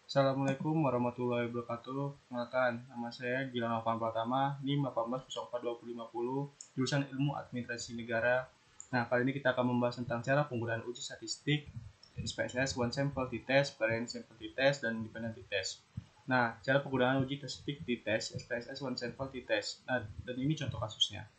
Assalamualaikum warahmatullahi wabarakatuh. Perkenalkan, nama saya Gilang Alvan Pratama, NIM 18042050, jurusan Ilmu Administrasi Negara. Nah, kali ini kita akan membahas tentang cara penggunaan uji statistik, SPSS, One Sample T-Test, Variance Sample T-Test, dan Independent T-Test. Nah, cara penggunaan uji statistik T-Test, SPSS, One Sample T-Test. Nah, dan ini contoh kasusnya.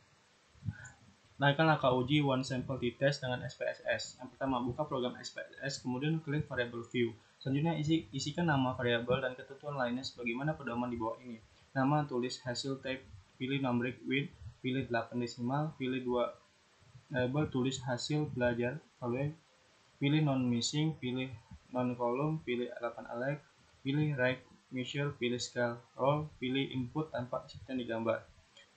Naikkan langkah uji One Sample T-Test dengan SPSS. Yang pertama, buka program SPSS, kemudian klik variable view. Selanjutnya, isikan nama variabel dan ketentuan lainnya sebagaimana pedoman di bawah ini. Nama, tulis hasil type, pilih numeric width, pilih 8 desimal, pilih 2 label, tulis hasil belajar, pilih non-missing, pilih non-column, pilih 8 alert, pilih right measure, pilih scale roll, pilih input tanpa seperti yang digambar.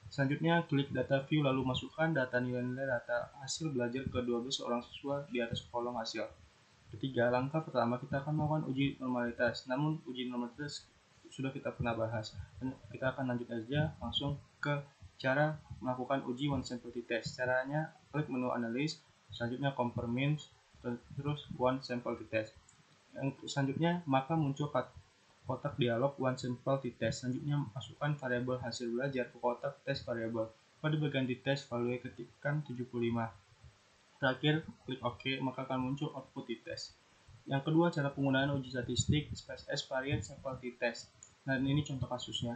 Selanjutnya, klik data view lalu masukkan data nilai-nilai data hasil belajar ke 12 orang siswa di atas kolom hasil. Ketiga, langkah pertama kita akan melakukan uji normalitas. Namun uji normalitas sudah kita pernah bahas. Dan kita akan lanjut aja langsung ke cara melakukan uji one sample t-test. Caranya klik menu analysis, selanjutnya compare means, terus one sample t-test. Yang selanjutnya maka muncul kotak dialog one sample t-test. Selanjutnya masukkan variabel hasil belajar ke kotak test variabel. Pada bagian t-test value ketikkan 75. Terakhir klik OK, maka akan muncul output t-test. Yang kedua, cara penggunaan uji statistik SPSS variance sample t-test. Nah, ini contoh kasusnya.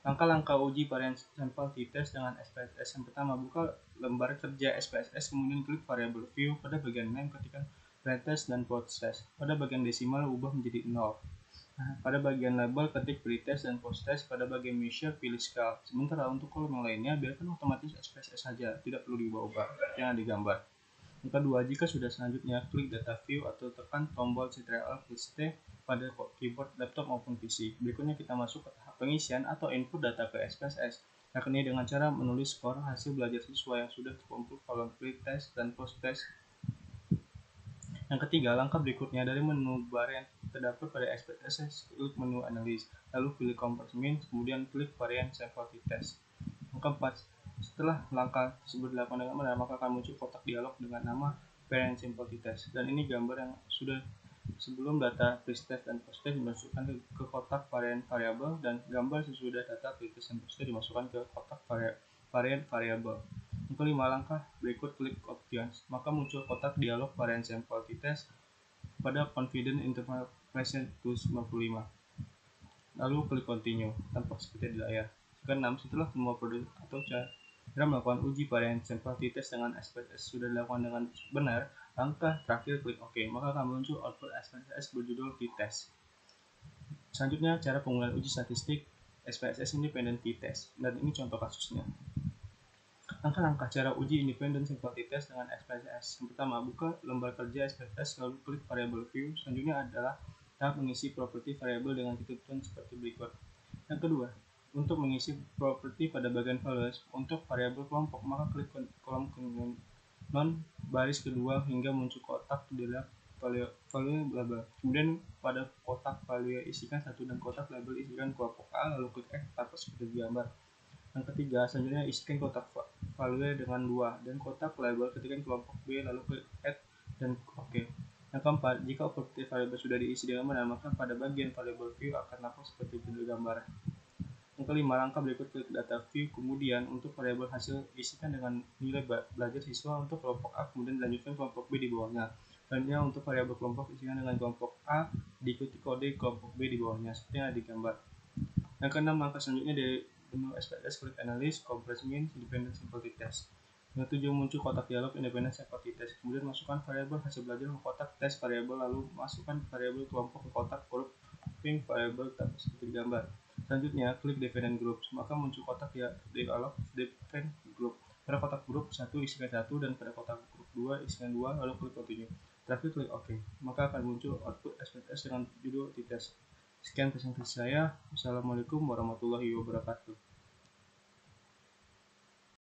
Langkah-langkah uji variance sample t-test dengan SPSS. Yang pertama, buka lembar kerja SPSS, kemudian klik variable view. Pada bagian name ketikkan pretest dan posttest. Pada bagian desimal ubah menjadi 0. Pada bagian label ketik pretest dan posttest. Pada bagian measure pilih scale. Sementara untuk kolom yang lainnya biarkan otomatis SPSS saja, tidak perlu diubah-ubah yang digambar. Yang kedua, jika sudah selanjutnya klik data view atau tekan tombol Ctrl plus T pada keyboard laptop maupun PC. Berikutnya kita masuk ke tahap pengisian atau input data ke SPSS, yakni dengan cara menulis skor hasil belajar siswa yang sudah terkumpul kolom pretest dan posttest. Yang ketiga, langkah berikutnya dari menu bar yang terdapat pada SPSS, klik menu analysis, lalu pilih compare means, kemudian klik variant sample t-test. Yang keempat, setelah langkah tersebut dilakukan dengan benar, maka akan muncul kotak dialog dengan nama variant sample t-test. Dan ini gambar yang sudah sebelum data pretest dan posttest dimasukkan ke kotak varian variabel, dan gambar sesudah data pretest dan posttest dimasukkan ke kotak varian variabel. Yang kelima, langkah berikut klik options, maka muncul kotak dialog variant sample t-test pada confidence interval present to 95. Lalu klik continue, tampak seperti di layar. Keenam, setelah semua produk atau cara melakukan uji varian sample t-test dengan SPSS sudah dilakukan dengan benar, langkah terakhir klik OK, maka akan muncul output SPSS berjudul t-test. Selanjutnya, cara penggunaan uji statistik SPSS Independent t-test, dan ini contoh kasusnya. Langkah-langkah cara uji independent sample t-test dengan SPSS. Yang pertama, buka lembar kerja SPSS lalu klik variable view. Selanjutnya adalah tahap mengisi properti variabel dengan ketentuan seperti berikut. Yang kedua, untuk mengisi properti pada bagian values untuk variabel kelompok, maka klik kolom non baris kedua hingga muncul kotak dilihat value label. Kemudian pada kotak value isikan 1 dan kotak label isikan kelompok A, lalu klik X tanpa seperti gambar. Yang ketiga, selanjutnya isikan kotak value dengan 2 dan kotak label ketikkan kelompok B, lalu klik add dan OK. Yang keempat, jika properti variabel sudah diisi dengan benar, maka pada bagian variable view akan nampak seperti video gambar. Yang kelima, langkah berikut klik data view, kemudian untuk variabel hasil isikan dengan nilai belajar siswa untuk kelompok A, kemudian dilanjutkan kelompok B di bawahnya. Selanjutnya untuk variabel kelompok isikan dengan kelompok A diikuti kode kelompok B di bawahnya seperti yang digambar. Yang keenam, langkah selanjutnya dari menu SPSS klik analysis, compress means, independent sample t-test. Yang ketujuh, muncul kotak dialog independent sample t-test. Kemudian masukkan variabel hasil belajar ke kotak test variabel, lalu masukkan variabel kelompok ke kotak grouping variabel seperti digambar. Selanjutnya, klik define groups, maka muncul kotak dialog define group. Pada kotak grup 1 isikan 1 dan pada kotak grup 2 isikan 2, lalu klik continue. Terakhir klik OK, maka akan muncul output SPSS dengan judul t-test. Sekian presentasi saya. Wassalamualaikum warahmatullahi wabarakatuh.